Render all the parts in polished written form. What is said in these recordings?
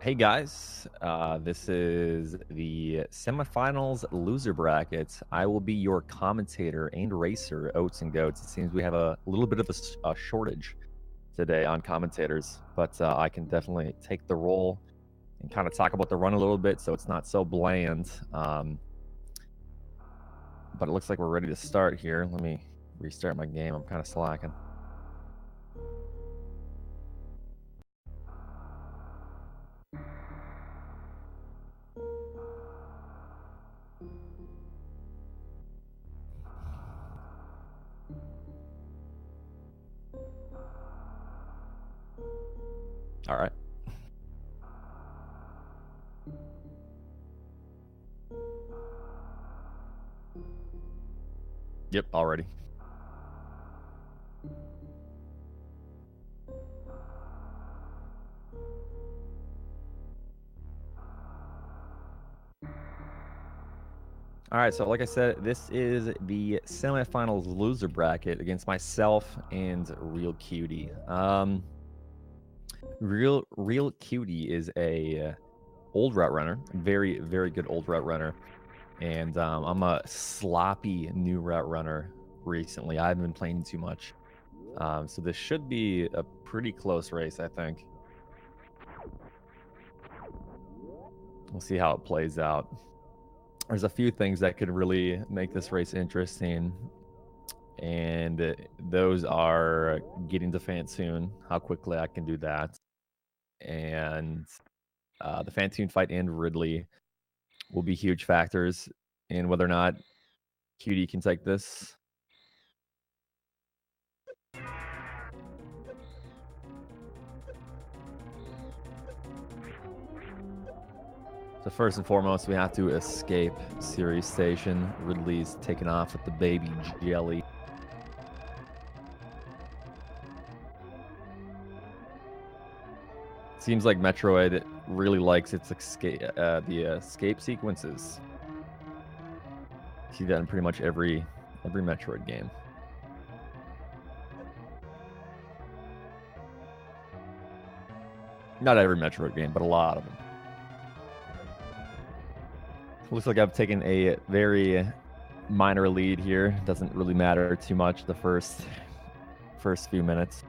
Hey guys, this is the semifinals loser bracket. I will be your commentator and racer, Oats and Goats. It seems we have a little bit of a shortage today on commentators, but I can definitely take the role and kind of talk about the run a little bit so it's not so bland. But it looks like we're ready to start here. Let me restart my game. I'm kind of slacking. All right. Yep, already. All right, so like I said, this is the semifinals loser bracket against myself and ARealCutie. ARealCutie is a old route runner, very good old route runner, and I'm a sloppy new route runner recently. I haven't been playing too much, so this should be a pretty close race, I think. We'll see how it plays out. There's a few things that could really make this race interesting, and those are getting to Fantoon, how quickly I can do that, and the Fantoon fight and Ridley will be huge factors in whether or not Cutie can take this. So first and foremost, we have to escape Sirius Station. Ridley's taken off with the baby jelly. Seems like Metroid really likes its escape sequences. See that in pretty much every Metroid game. Not every Metroid game, but a lot of them. Looks like I've taken a very minor lead here. Doesn't really matter too much the first few minutes.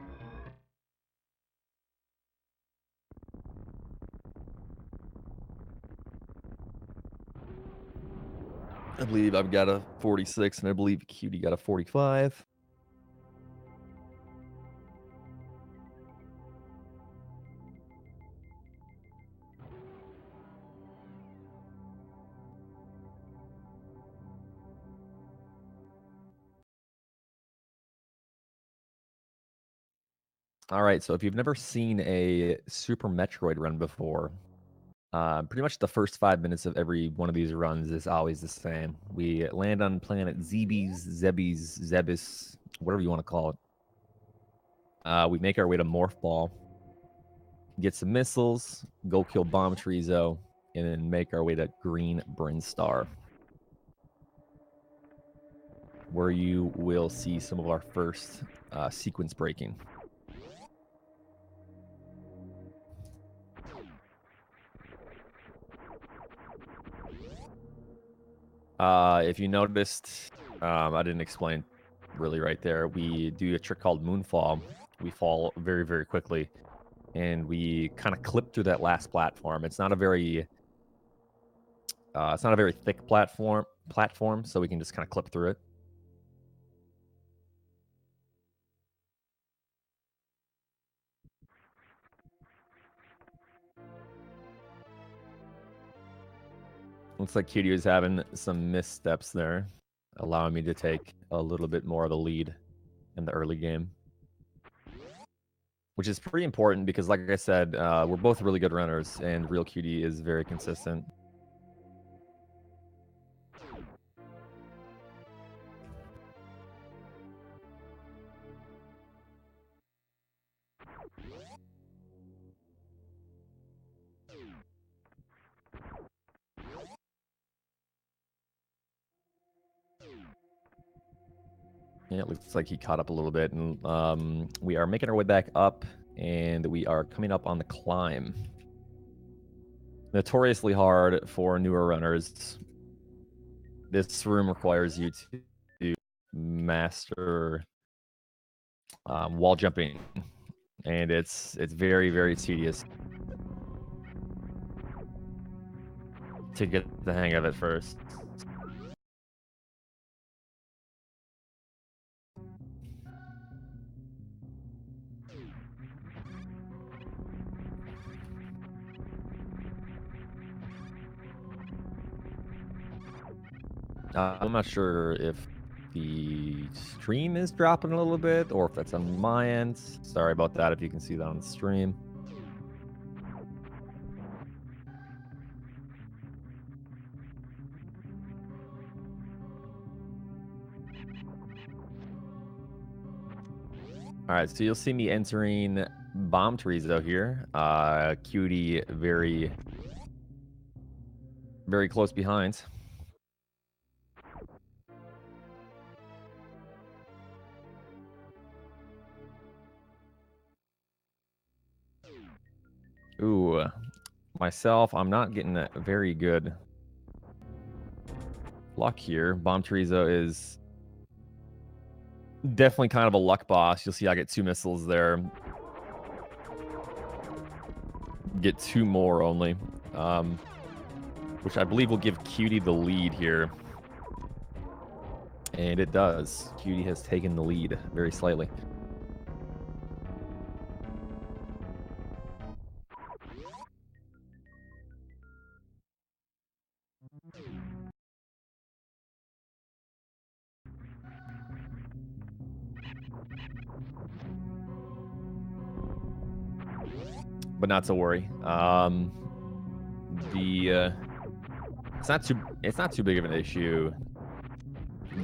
I believe I've got a 46, and I believe Cutie got a 45. All right, so if you've never seen a Super Metroid run before, pretty much the first 5 minutes of every one of these runs is always the same. We land on planet Zebis, whatever you want to call it. We make our way to Morph Ball, get some missiles, go kill Bomb Trizo, and then make our way to Green Brinstar, where you will see some of our first sequence breaking. If you noticed, I didn't explain really right there. We do a trick called Moonfall. We fall very quickly, and we kind of clip through that last platform. It's not a very thick platform, so we can just kind of clip through it. Looks like Cutie is having some missteps there, allowing me to take a little bit more of the lead in the early game, which is pretty important because, like I said, we're both really good runners, and ARealCutie is very consistent. Yeah, it looks like he caught up a little bit, and we are making our way back up, and we are coming up on the climb. notoriously hard for newer runners. This room requires you to master wall jumping, and it's very, very tedious to get the hang of it first. I'm not sure if the stream is dropping a little bit or if that's on my end. Sorry about that if you can see that on the stream. All right, so you'll see me entering bomb trees out here. Cutie very, very close behind. Ooh, myself, I'm not getting a very good luck here. Bomb Chorizo is definitely kind of a luck boss. You'll see I get 2 missiles there. Get 2 more only, which I believe will give Cutie the lead here. And it does. Cutie has taken the lead very slightly. But not to worry. It's not too big of an issue.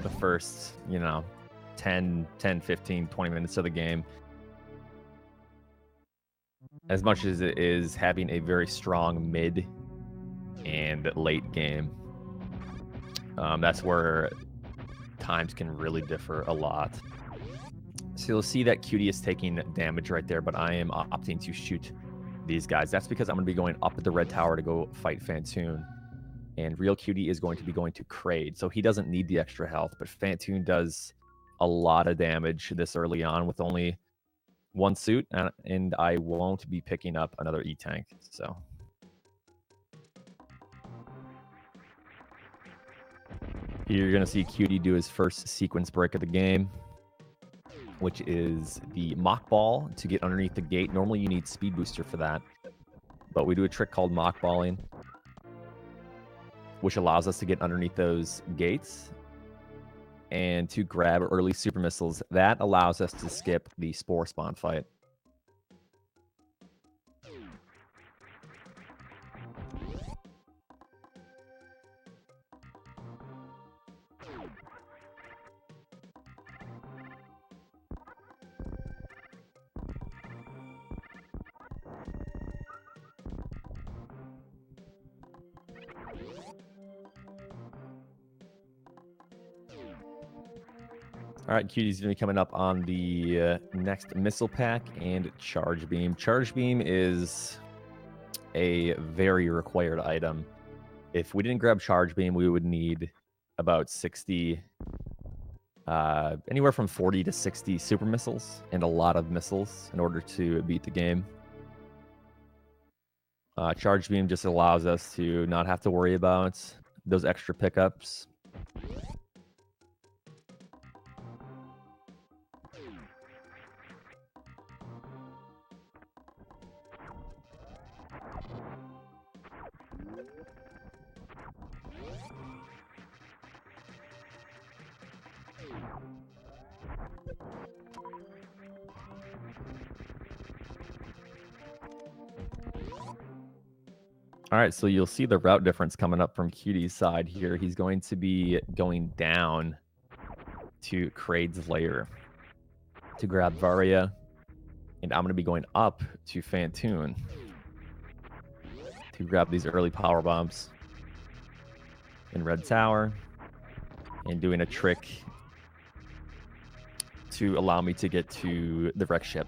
The first, 10, 15, 20 minutes of the game. As much as it is having a very strong mid and late game. That's where times can really differ a lot. So you'll see that Cutie is taking damage right there, but I am opting to shoot these guys. That's because I'm going to be going up at the red tower to go fight Fantoon. And ARealCutie is going to be going to Kraid, so he doesn't need the extra health, but Fantoon does a lot of damage this early on with only 1 suit, and I won't be picking up another E-Tank, so... Here you're going to see Cutie do his first sequence break of the game, which is the Mock Ball to get underneath the gate. Normally you need Speed Booster for that, but we do a trick called Mock Balling, which allows us to get underneath those gates and to grab early super missiles. That allows us to skip the Spore Spawn fight. All right, Cutie's going to be coming up on the next missile pack and Charge Beam. Charge Beam is a very required item. If we didn't grab Charge Beam, we would need about 60, anywhere from 40 to 60 super missiles and a lot of missiles in order to beat the game. Charge Beam just allows us to not have to worry about those extra pickups. All right, so you'll see the route difference coming up from Cutie's side here. He's going to be going down to Kraid's lair to grab Varia, and I'm going to be going up to Fantoon to grab these early power bombs in Red Tower and doing a trick to allow me to get to the wreck ship.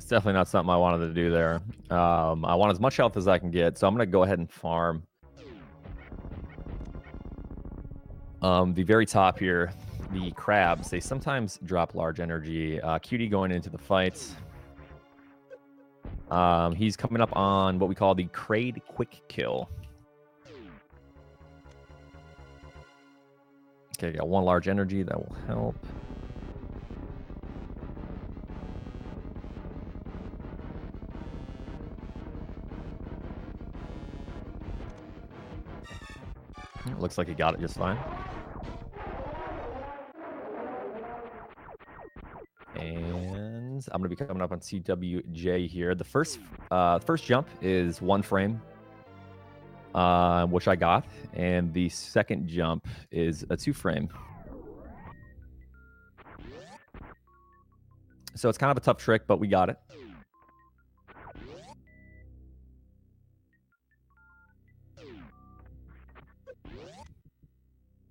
definitely not something I wanted to do there. I want as much health as I can get, so I'm gonna go ahead and farm. The very top here, the crabs, they sometimes drop large energy. Cutie going into the fights. He's coming up on what we call the Kraid Quick Kill. Okay, got one large energy. That will help. Looks like he got it just fine. And I'm going to be coming up on CWJ here. The first jump is 1 frame, which I got. And the second jump is a 2 frame. So it's kind of a tough trick, but we got it.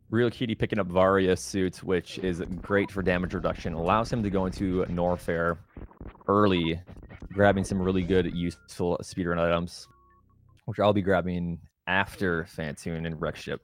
ARealCutie picking up Varia suit, which is great for damage reduction. Allows him to go into Norfair early, grabbing some really good, useful speedrun items, which I'll be grabbing after Fantoon and Wreck Ship.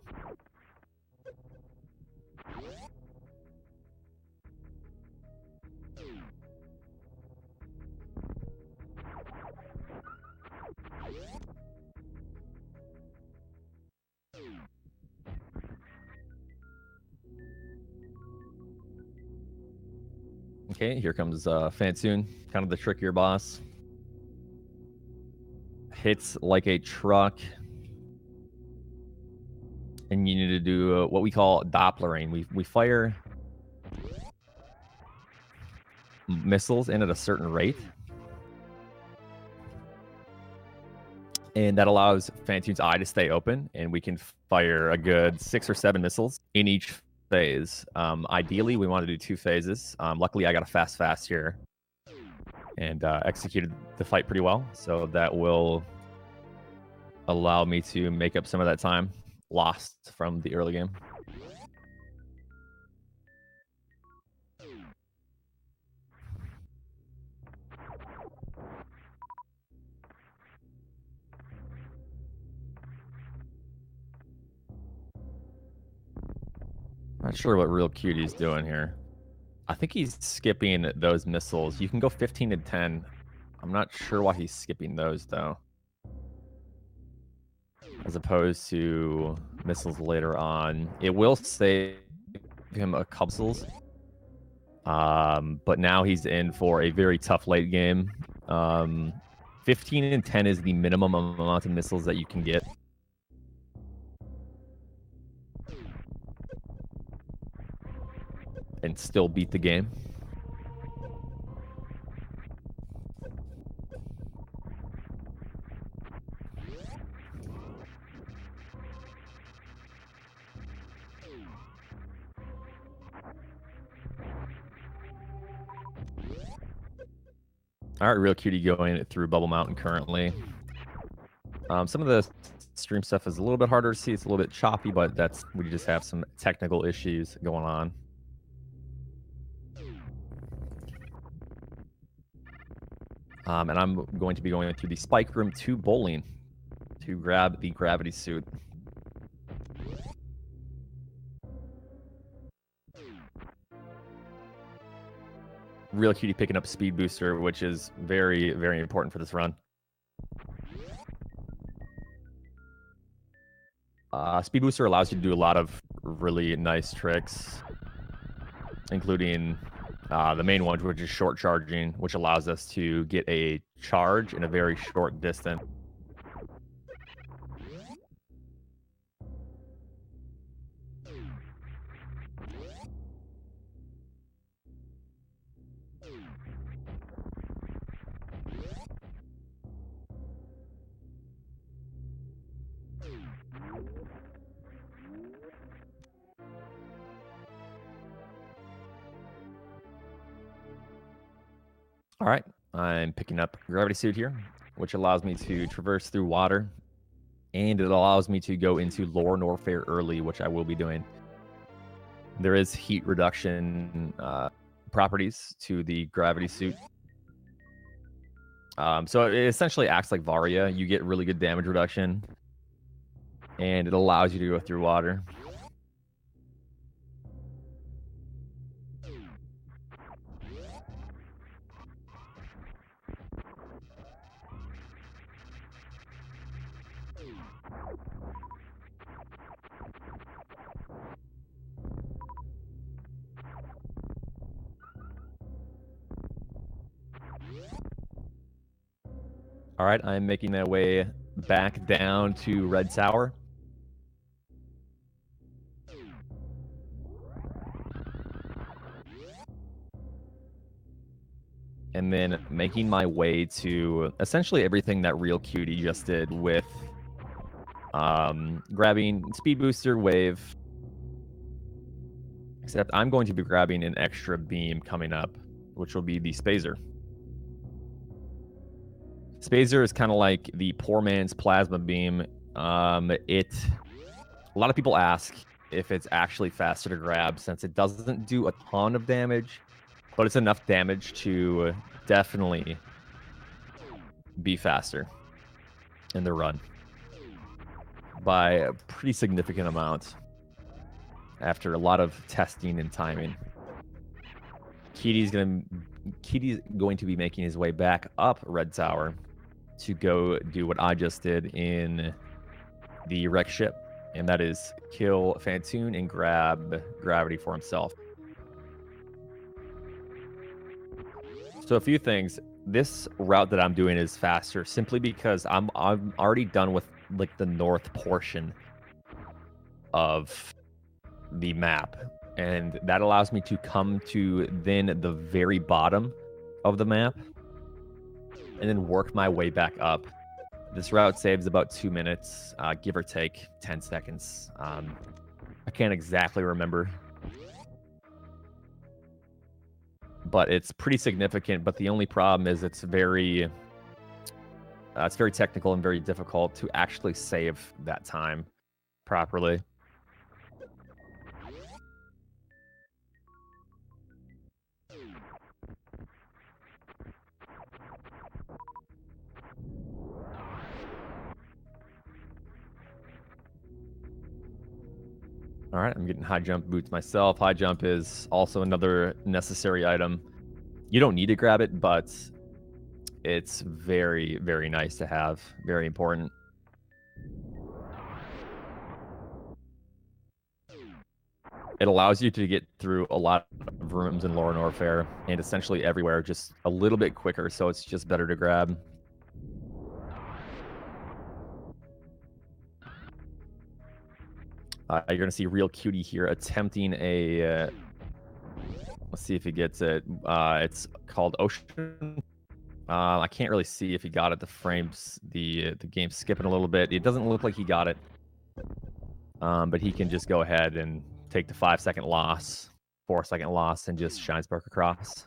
Okay, here comes Fantoon, kind of the trickier boss. Hits like a truck. And you need to do what we call Dopplering. We fire missiles in at a certain rate. And that allows Fantoon's eye to stay open, and we can fire a good 6 or 7 missiles in each phase. Ideally, we want to do 2 phases. Luckily, I got a fast here and executed the fight pretty well. So that will allow me to make up some of that time lost from the early game. Not sure what ARealCutie is doing here. I think he's skipping those missiles. You can go 15 to 10. I'm not sure why he's skipping those, though. As opposed to missiles later on. It will save him a couple missiles. But now he's in for a very tough late game. 15 and 10 is the minimum amount of missiles that you can get. And still beat the game. All right, ARealCutie going through Bubble Mountain currently. Some of the stream stuff is a little bit harder to see. It's a little bit choppy, but we just have some technical issues going on. And I'm going to be going through the Spike Room to Bowling to grab the gravity suit. ARealCutie picking up Speed Booster, which is very, very important for this run. Speed Booster allows you to do a lot of really nice tricks, including the main one, which is short charging, which allows us to get a charge in a very short distance. All right, I'm picking up Gravity Suit here, which allows me to traverse through water, and it allows me to go into Lore Norfair early, which I will be doing. There is heat reduction properties to the Gravity Suit. So it essentially acts like Varia. You get really good damage reduction, and it allows you to go through water. All right, I'm making my way back down to Red Tower. And then making my way to essentially everything that ARealCutie just did with grabbing Speed Booster, Wave. Except I'm going to be grabbing an extra beam coming up, which will be the Spazer. Spazer is kind of like the poor man's plasma beam. A lot of people ask if it's actually faster to grab since it doesn't do a ton of damage, but it's enough damage to definitely be faster in the run by a pretty significant amount after a lot of testing and timing. Kitty's going to be making his way back up Red Tower to go do what I just did in the wreck ship, and that is kill Phantoon and grab Gravity for himself. So a few things. This route that I'm doing is faster simply because I'm already done with like the north portion of the map, and that allows me to come to then the very bottom of the map and then work my way back up. This route saves about 2 minutes, give or take 10 seconds. I can't exactly remember, but it's pretty significant. But the only problem is it's very technical and very difficult to actually save that time properly. All right, I'm getting high jump boots myself. High jump is also another necessary item. You don't need to grab it, but it's very, very nice to have. Very important. It allows you to get through a lot of rooms in Lower Norfair and essentially everywhere just a little bit quicker, so it's just better to grab. You're going to see ARealCutie here attempting a... let's see if he gets it. It's called Ocean. I can't really see if he got it. The frames, the game's skipping a little bit. It doesn't look like he got it. But he can just go ahead and take the 5-second loss, 4-second loss, and just shine spark across.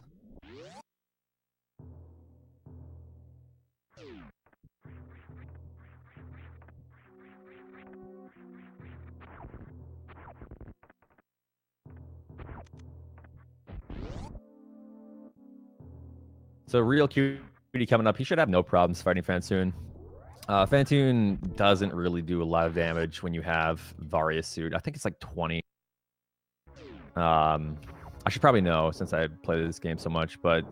So ARealCutie coming up. He should have no problems fighting Phantoon. Phantoon doesn't really do a lot of damage when you have Varia suit. I think it's like 20. I should probably know since I play this game so much, but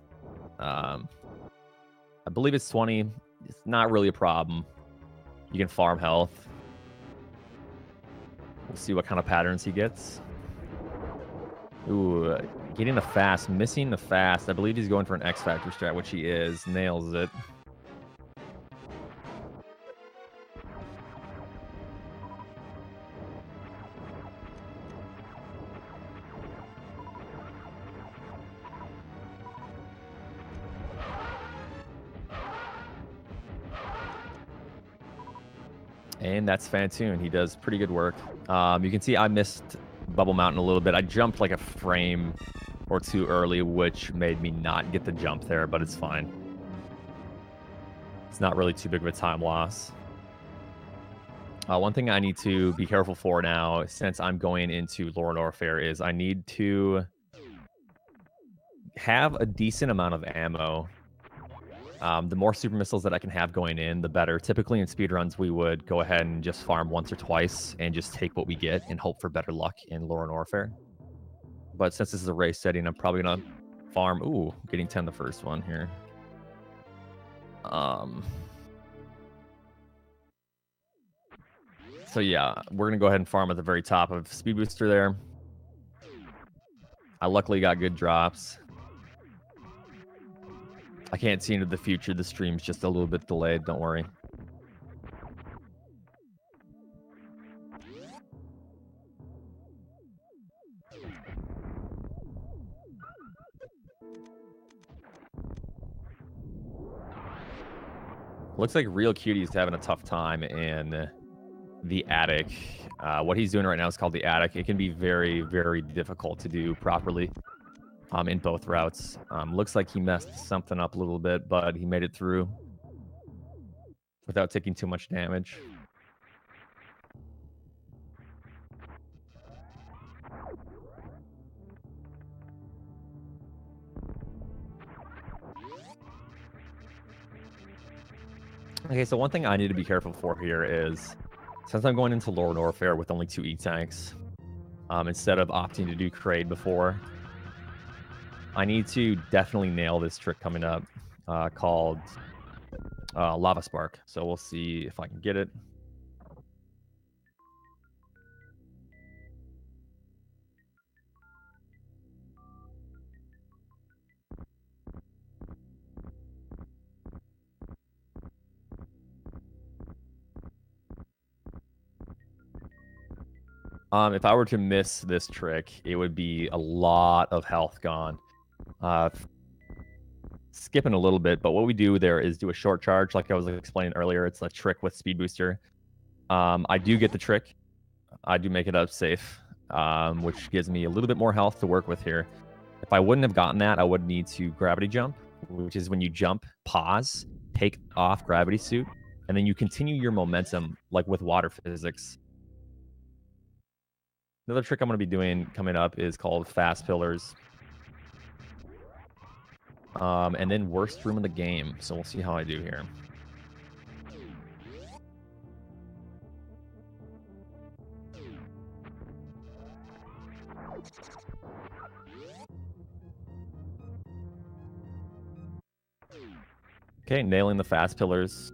I believe it's 20. It's not really a problem. You can farm health. We'll see what kind of patterns he gets. Ooh, getting the fast, missing the fast. I believe he's going for an X Factor strat, which he is. Nails it. And that's Phantoon. He does pretty good work. You can see I missed Bubble Mountain a little bit. I jumped like a frame or two early, which made me not get the jump there, but it's fine. It's not really too big of a time loss. One thing I need to be careful for now, since I'm going into Lower Norfair, is I need to have a decent amount of ammo The more super missiles that I can have going in, the better. Typically in speedruns, we would go ahead and just farm once or twice and just take what we get and hope for better luck in Lore and Warfare. But since this is a race setting, I'm probably going to farm. Ooh, getting 10 the first one here. So yeah, we're going to go ahead and farm at the very top of Speed Booster there. I luckily got good drops. I can't see into the future. The stream's just a little bit delayed. Don't worry. Looks like ARealCutie is having a tough time in the attic. What he's doing right now is called the attic. It can be very, very difficult to do properly in both routes. Looks like he messed something up a little bit, but he made it through without taking too much damage. Okay, so one thing I need to be careful for here is, since I'm going into Lore and Warfare with only 2 E-Tanks, instead of opting to do Kraid before, I need to definitely nail this trick coming up called Lava Spark. So we'll see if I can get it. If I were to miss this trick, it would be a lot of health gone. Skipping a little bit, but what we do there is do a short charge, like I was explaining earlier. It's a trick with Speed Booster. I do get the trick. I do make it up safe, which gives me a little bit more health to work with here. If I wouldn't have gotten that, I would need to gravity jump, which is when you jump, pause, take off gravity suit, and then you continue your momentum, like with water physics. Another trick I'm going to be doing coming up is called Fast Pillars. And then Worst Room of the Game. So we'll see how I do here. Okay, nailing the Fast Pillars.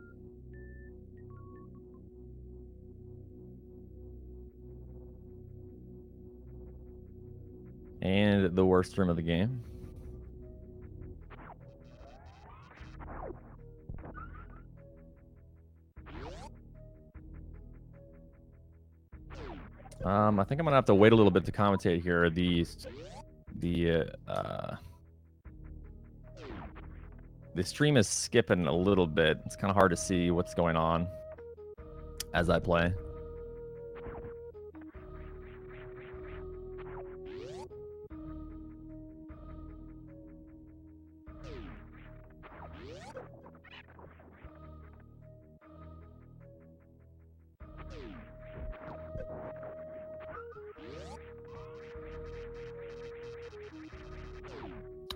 And the Worst Room of the Game. I think I'm gonna have to wait a little bit to commentate here. The stream is skipping a little bit. It's kind of hard to see what's going on as I play.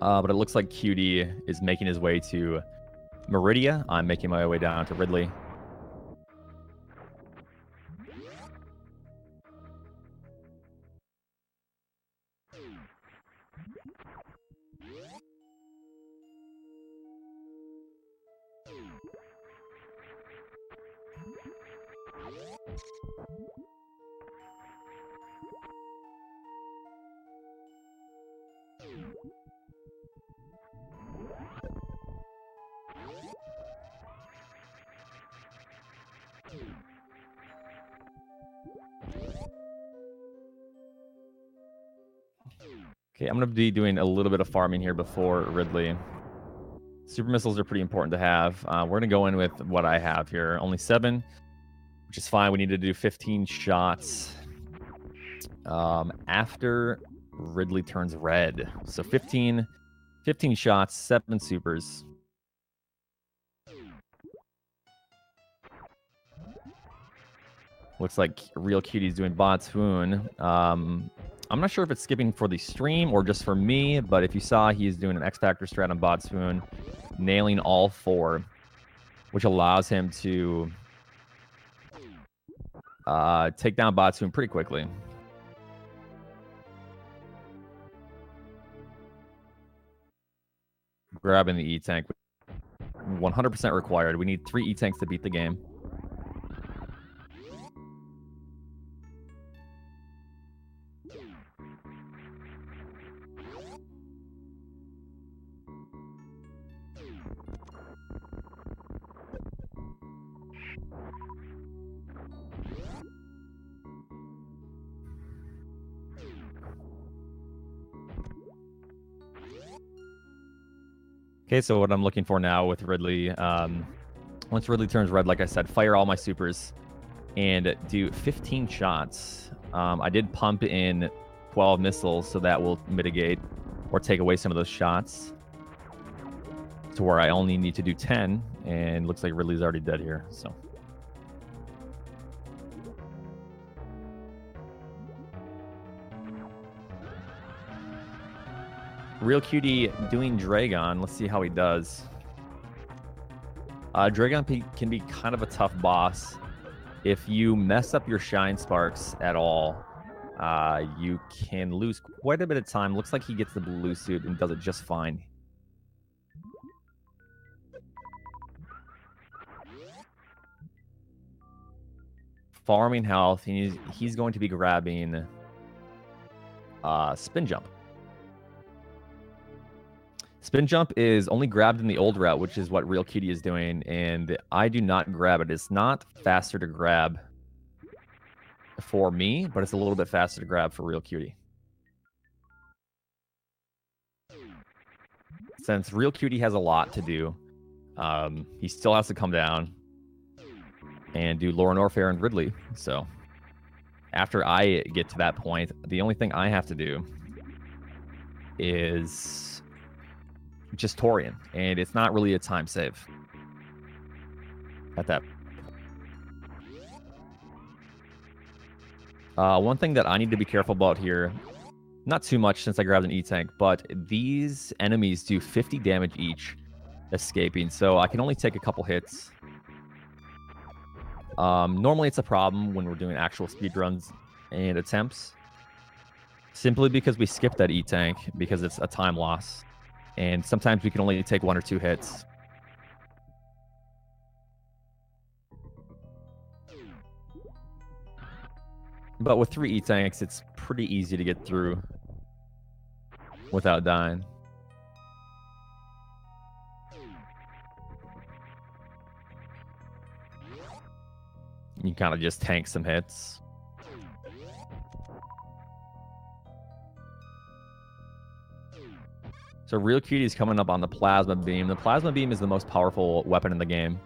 But it looks like Cutie is making his way to Meridia. I'm making my way down to Ridley. Okay, I'm going to be doing a little bit of farming here before Ridley. Super missiles are pretty important to have. We're going to go in with what I have here. Only 7, which is fine. We need to do 15 shots after Ridley turns red. So 15 shots, 7 supers. Looks like ARealCutie is doing Botswoon. I'm not sure if it's skipping for the stream or just for me, but if you saw, he's doing an X Factor strat on Botswoon. nailing all 4, which allows him to take down Batsun pretty quickly. Grabbing the E-Tank. 100% required. We need 3 E-Tanks to beat the game. Okay, so what I'm looking for now with Ridley, once Ridley turns red, like I said, fire all my supers and do 15 shots. I did pump in 12 missiles, so that will mitigate or take away some of those shots to where I only need to do 10, and looks like Ridley's already dead here, so. ARealCutie doing Dragon. Let's see how he does. Dragon can be kind of a tough boss. If you mess up your Shine Sparks at all, you can lose quite a bit of time. Looks like he gets the blue suit and does it just fine. Farming health, he's going to be grabbing Spin Jump. Spin Jump is only grabbed in the old route, which is what ARealCutie is doing, and I do not grab it. It's not faster to grab for me, but it's a little bit faster to grab for ARealCutie. Since ARealCutie has a lot to do, he still has to come down and do Lauren Orfair and Ridley. So after I get to that point, the only thing I have to do is just Torian, and it's not really a time save at that. One thing that I need to be careful about here, not too much since I grabbed an E-Tank, but these enemies do 50 damage each escaping, so I can only take a couple hits. Normally it's a problem when we're doing actual speedruns and attempts, simply because we skip that E-Tank because it's a time loss. And sometimes we can only take 1 or 2 hits. But with 3 E-Tanks, it's pretty easy to get through without dying. You kind of just tank some hits. So ARealCutie is coming up on the Plasma Beam. The Plasma Beam is the most powerful weapon in the game.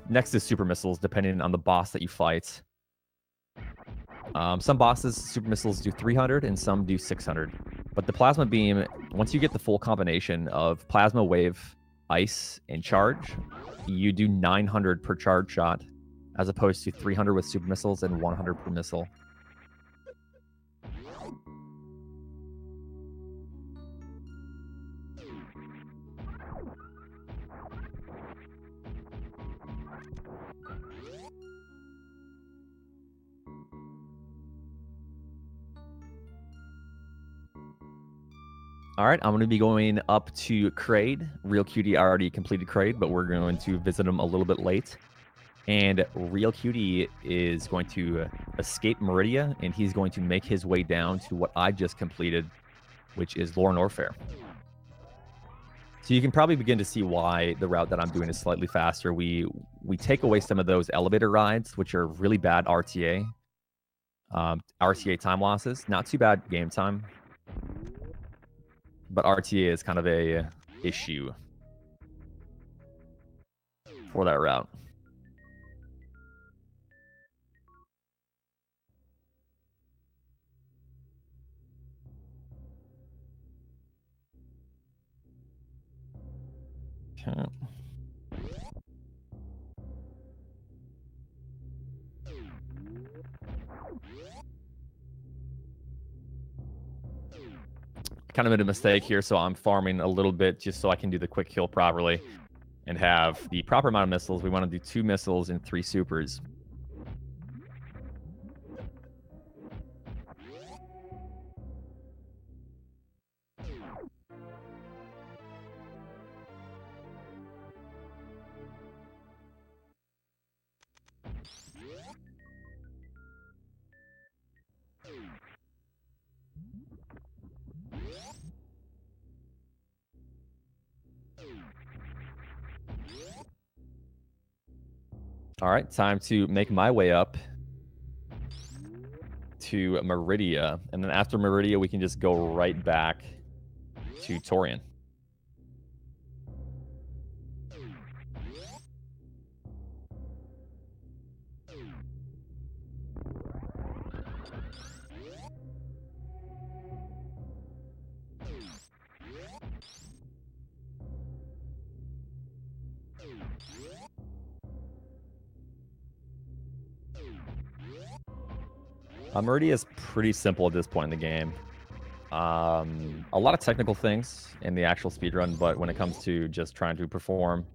Next is Super Missiles, depending on the boss that you fight. Some bosses, Super Missiles do 300 and some do 600. But the Plasma Beam, once you get the full combination of Plasma Wave, Ice, and Charge, you do 900 per charge shot, as opposed to 300 with Super Missiles and 100 per missile. All right, I'm going to be going up to Kraid. ARealCutie already completed Kraid, but we're going to visit him a little bit late. And ARealCutie is going to escape Meridia, and he's going to make his way down to what I just completed, which is Lauren Orfair. So you can probably begin to see why the route that I'm doing is slightly faster. We take away some of those elevator rides, which are really bad RTA. RTA time losses, not too bad game time. But RTA is kind of a issue for that route. Okay. kind of made a mistake here, so I'm farming a little bit just so I can do the quick kill properly and have the proper amount of missiles. We want to do 2 missiles and 3 supers. All right, time to make my way up to Meridia. And then after Meridia, we can just go right back to Torian. Meridia is pretty simple at this point in the game. A lot of technical things in the actual speedrun, but when it comes to just trying to perform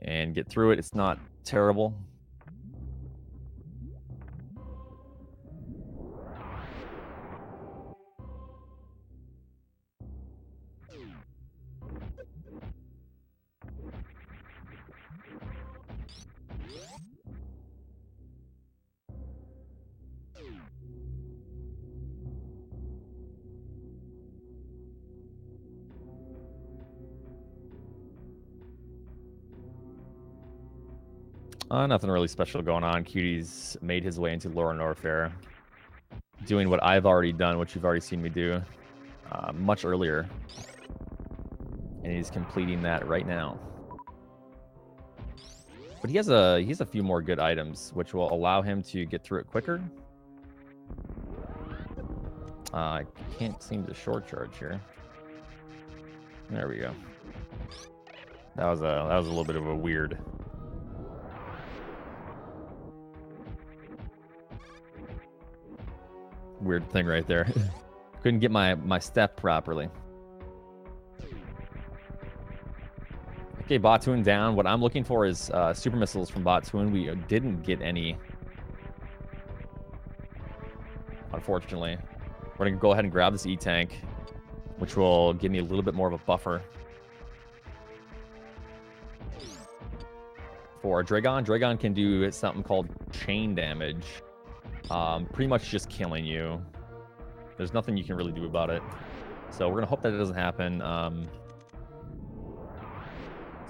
and get through it, it's not terrible. Nothing really special going on. Cutie's made his way into Laura Norfair, doing what I've already done, which you've already seen me do much earlier. And he's completing that right now. But he has a few more good items, which will allow him to get through it quicker. I can't seem to short charge here. There we go. That was a little bit of a weird thing right there. Couldn't get my step properly. Okay, Batoon down. What I'm looking for is super missiles from Batoon. We didn't get any, unfortunately. We're going to go ahead and grab this E-Tank, which will give me a little bit more of a buffer. For Dragon, Dragon can do something called chain damage. Pretty much just killing you. There's nothing you can really do about it. So we're going to hope that it doesn't happen.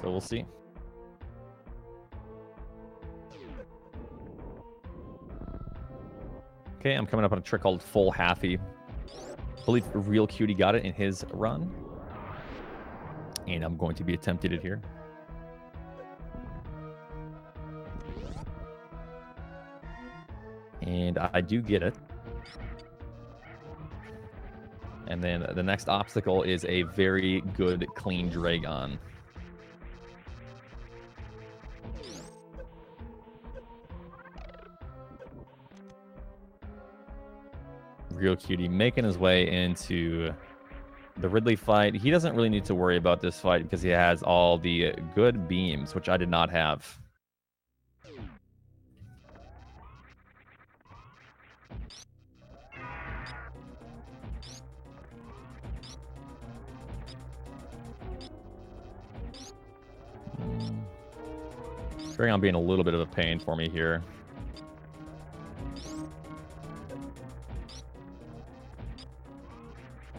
So we'll see. Okay, I'm coming up on a trick called Full Halfy. I believe ARealCutie got it in his run. And I'm going to be attempting it here. And I do get it. And then the next obstacle is a very good, clean Dragon. ARealCutie making his way into the Ridley fight. He doesn't really need to worry about this fight because he has all the good beams, which I did not have. Dragon being a little bit of a pain for me here.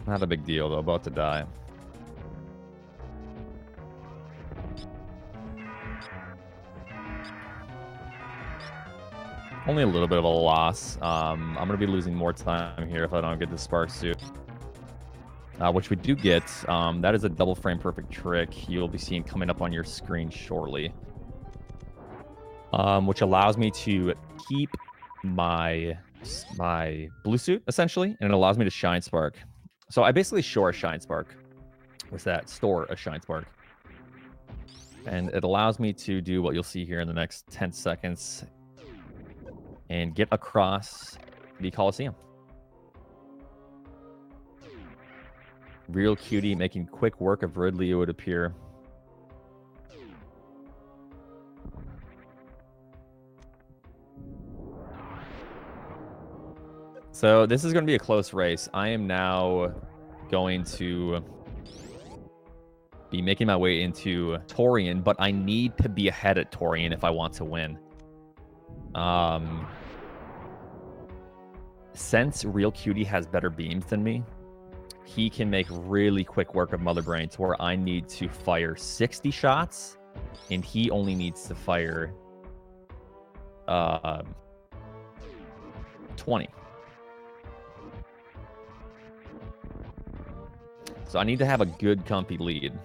Not a big deal, though. About to die. Only a little bit of a loss. I'm going to be losing more time here if I don't get the Spark Suit. Which we do get. That is a double frame perfect trick you'll be seeing coming up on your screen shortly. Which allows me to keep my blue suit, essentially, and it allows me to Shine Spark. So I basically store a Shine Spark. What's that? Store a Shine Spark. And it allows me to do what you'll see here in the next 10 seconds and get across the Coliseum. ARealCutie making quick work of Ridley, it would appear. So this is going to be a close race. I am now going to be making my way into Torian, but I need to be ahead at Torian if I want to win. Since ARealCutie has better beams than me, he can make really quick work of Mother Brain to where I need to fire 60 shots, and he only needs to fire 20. So I need to have a good, comfy lead.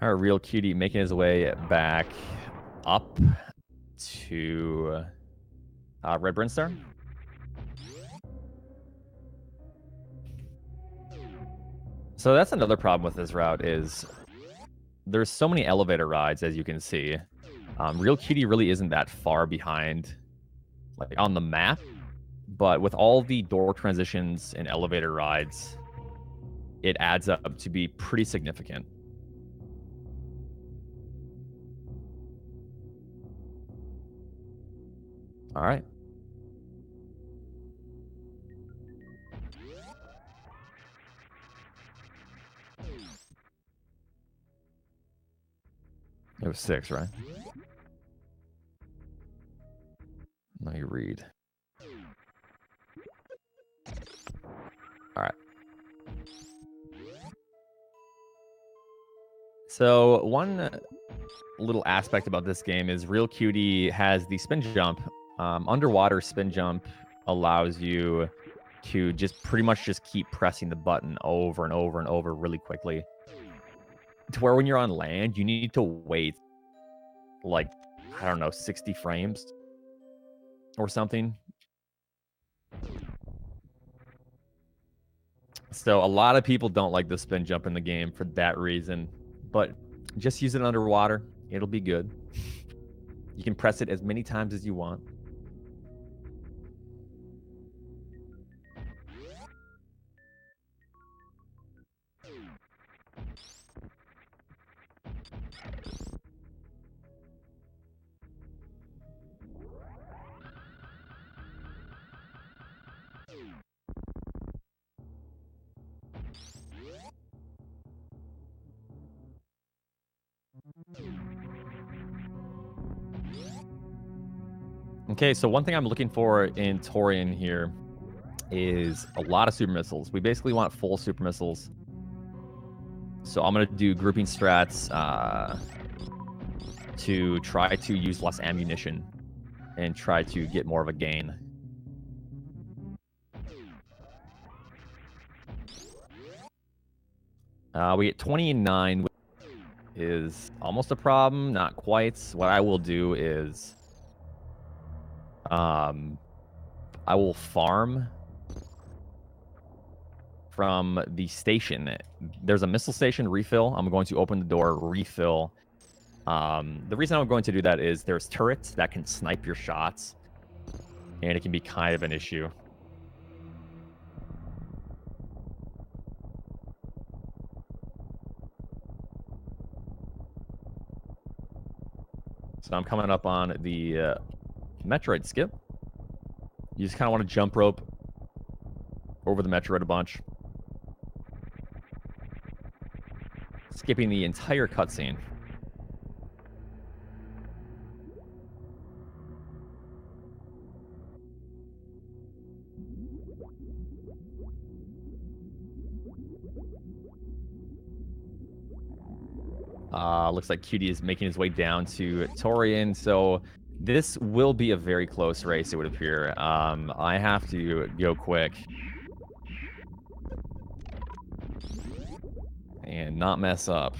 Our ARealCutie making his way back up to Red Brinstar. So that's another problem with this route is there's so many elevator rides, as you can see. ARealCutie really isn't that far behind, like on the map, but with all the door transitions and elevator rides, it adds up to be pretty significant. All right. It was 6, right? Let me read. All right. So one little aspect about this game is ARealCutie has the spin jump. Underwater spin jump allows you to just pretty much just keep pressing the button over and over and over really quickly. To where when you're on land, you need to wait like, I don't know, 60 frames or something. So a lot of people don't like the spin jump in the game for that reason, but just use it underwater. It'll be good. You can press it as many times as you want. Okay, so one thing I'm looking for in Torian here is a lot of super missiles. We basically want full super missiles. So I'm going to do grouping strats to try to use less ammunition and try to get more of a gain. We get 29, which is almost a problem, not quite. What I will do is I will farm from the station. There's a missile station refill. I'm going to open the door, refill. The reason I'm going to do that is there's turrets that can snipe your shots, and it can be kind of an issue. So I'm coming up on the Metroid skip. You just kind of want to jump rope over the Metroid a bunch. Skipping the entire cutscene. Looks like Cutie is making his way down to Torian, so this will be a very close race, it would appear. I have to go quick and not mess up.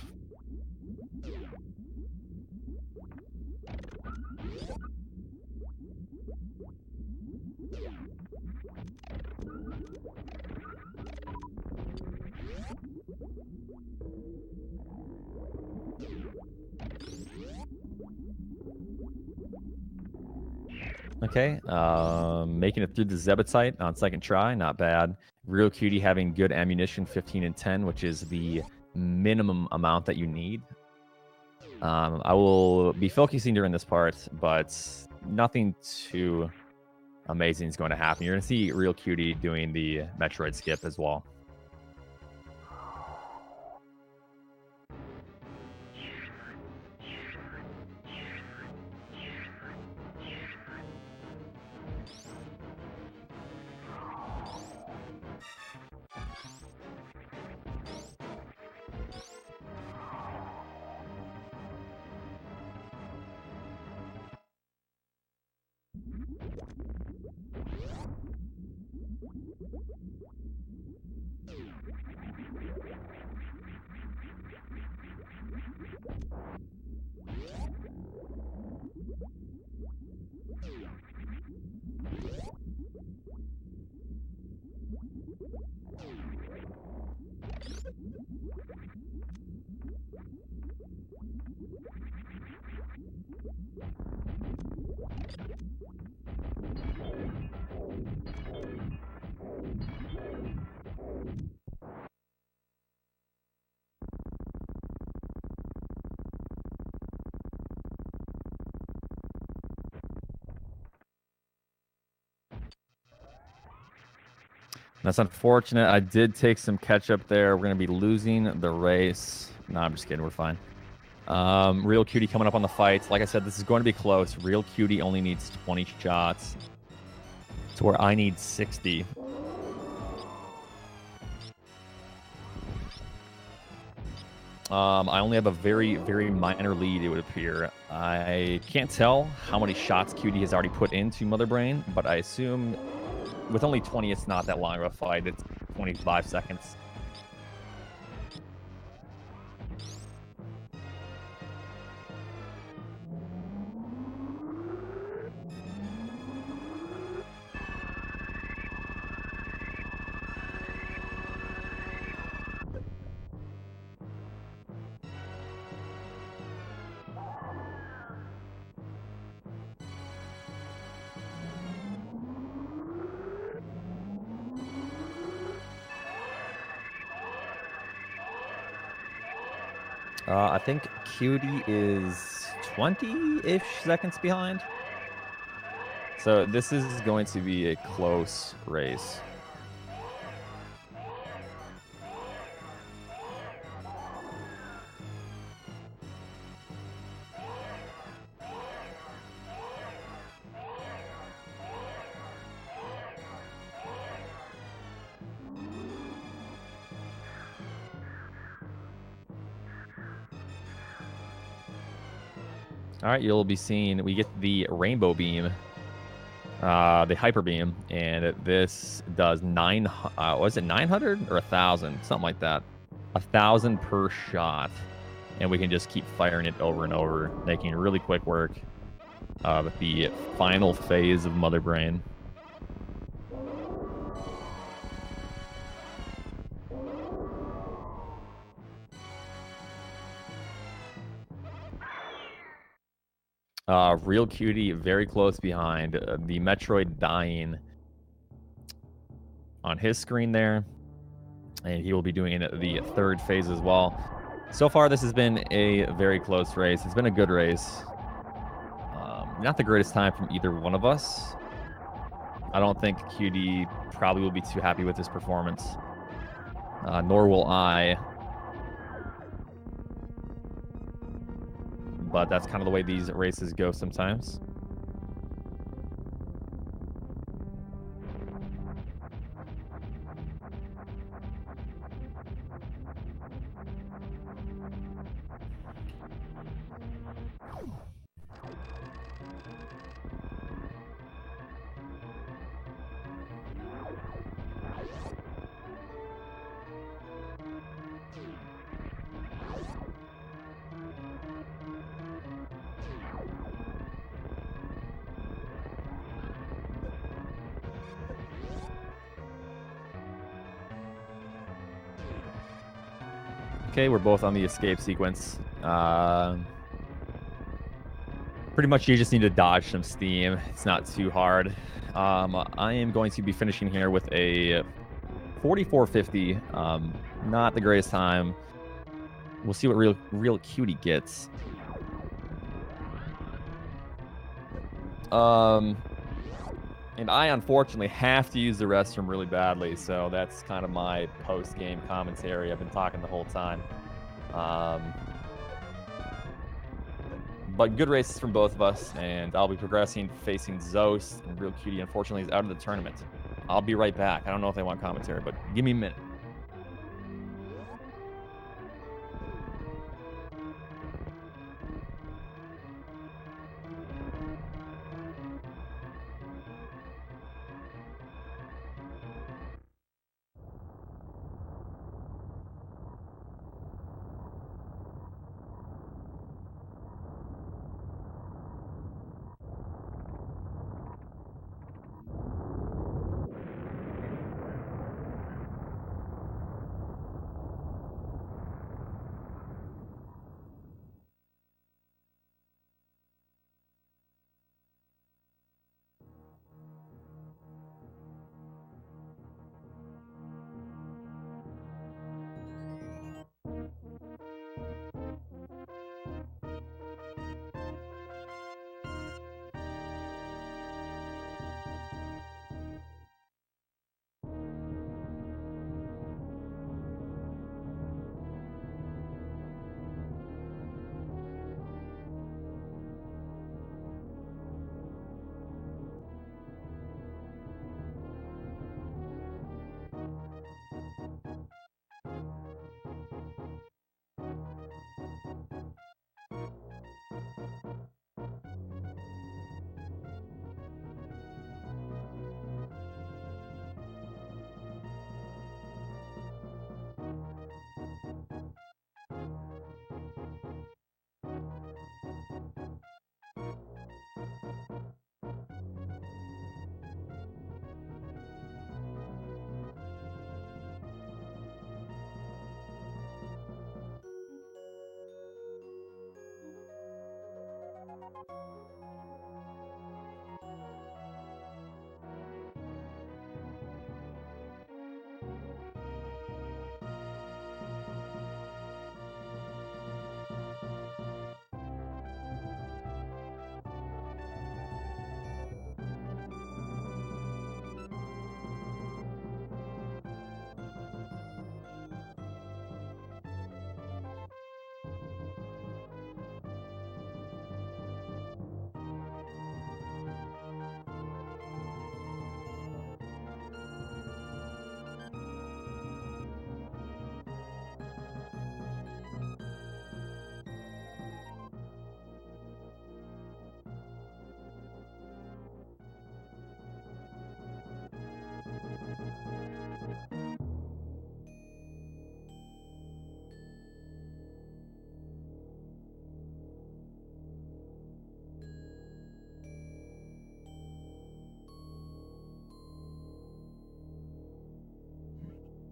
Okay, making it through the Zebetite on second try, not bad. ARealCutie having good ammunition, 15 and 10, which is the minimum amount that you need. I will be focusing during this part, but nothing too amazing is going to happen. You're going to see ARealCutie doing the Metroid skip as well. That's unfortunate. I did take some catch up there. We're going to be losing the race. No, I'm just kidding. We're fine. ARealCutie coming up on the fight. Like I said, this is going to be close. ARealCutie only needs 20 shots to where I need 60. I only have a very, very minor lead, it would appear. I can't tell how many shots Cutie has already put into Mother Brain, but I assume with only 20, it's not that long of a fight. It's 25 seconds. I think Cutie is 20-ish seconds behind. So this is going to be a close race. All right, you'll be seeing, we get the rainbow beam, the hyper beam, and this does was it 900 or 1,000? Something like that. 1,000 per shot. And we can just keep firing it over and over, making really quick work of the final phase of Mother Brain. ARealCutie very close behind. The Metroid dying on his screen there. And he will be doing the third phase as well. So far, this has been a very close race. It's been a good race. Not the greatest time from either one of us. I don't think Cutie probably will be too happy with his performance. Nor will I. But that's kind of the way these races go sometimes. Okay, we're both on the escape sequence. Pretty much you just need to dodge some steam. It's not too hard. I am going to be finishing here with a 4450. Not the greatest time. We'll see what ARealCutie gets. And I unfortunately have to use the restroom really badly, so that's kind of my post-game commentary. I've been talking the whole time. But good races from both of us, and I'll be progressing facing Zeus, and ARealCutie unfortunately is out of the tournament. I'll be right back. I don't know if they want commentary, but give me a minute.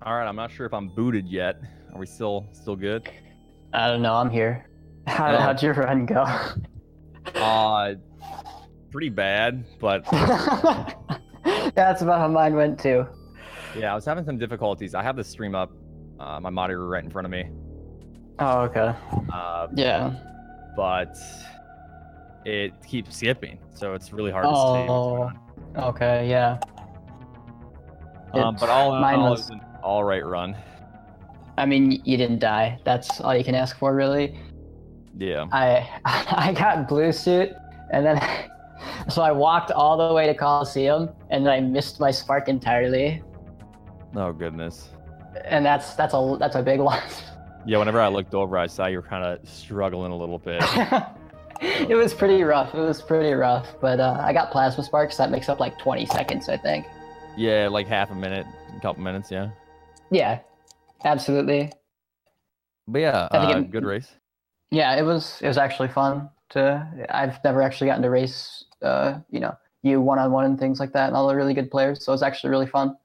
All right, I'm not sure if I'm booted yet. Are we still good? I don't know. I'm here. How'd your run go? Pretty bad, but that's about how mine went too. Yeah, I was having some difficulties. I have the stream up, my monitor right in front of me. Oh, okay. Yeah. But it keeps skipping, so it's really hard to see what's going on. Okay, yeah. But all in all, it was an all right run. I mean, you didn't die. That's all you can ask for, really. Yeah. I got blue suit, and then so I walked all the way to Coliseum, and then I missed my spark entirely. Oh goodness. And that's a big loss. Yeah, whenever I looked over, I saw you were kind of struggling a little bit. It was pretty rough. But I got plasma sparks. That makes up like 20 seconds, I think. Yeah, like half a minute, a couple minutes, yeah. Yeah, absolutely. But yeah, good race. Yeah, it was actually fun. I've never actually gotten to race, you one-on-one and things like that, and all the really good players. So it was actually really fun.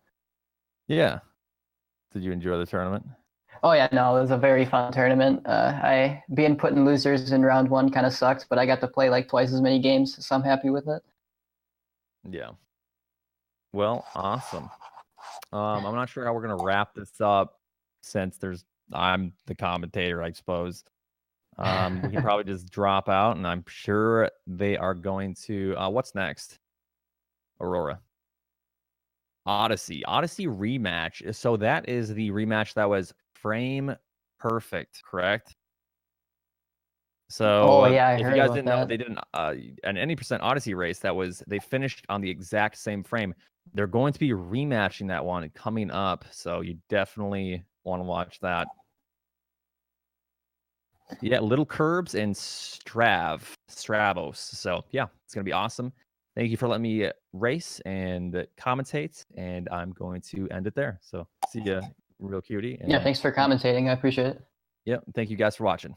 Yeah. Did you enjoy the tournament? Oh yeah, no, it was a very fun tournament. I being put in losers in round 1 kind of sucked, but I got to play like twice as many games, so I'm happy with it. Yeah. Well, awesome. I'm not sure how we're gonna wrap this up since I'm the commentator, I suppose. We can probably just drop out, and I'm sure they are going to. What's next? Aurora. Odyssey rematch. So that is the rematch that was frame perfect, correct? Oh So yeah, I if you heard guys about didn't know, that. they didn't an any percent Odyssey race they finished on the exact same frame. They're going to be rematching that one coming up, so you definitely want to watch that. Yeah, Little Curbs and Stravos. So yeah, it's gonna be awesome. Thank you for letting me race and commentate, and I'm going to end it there. So see ya, real cutie, Yeah, and thanks for commentating. I appreciate it. yeah, thank you guys for watching.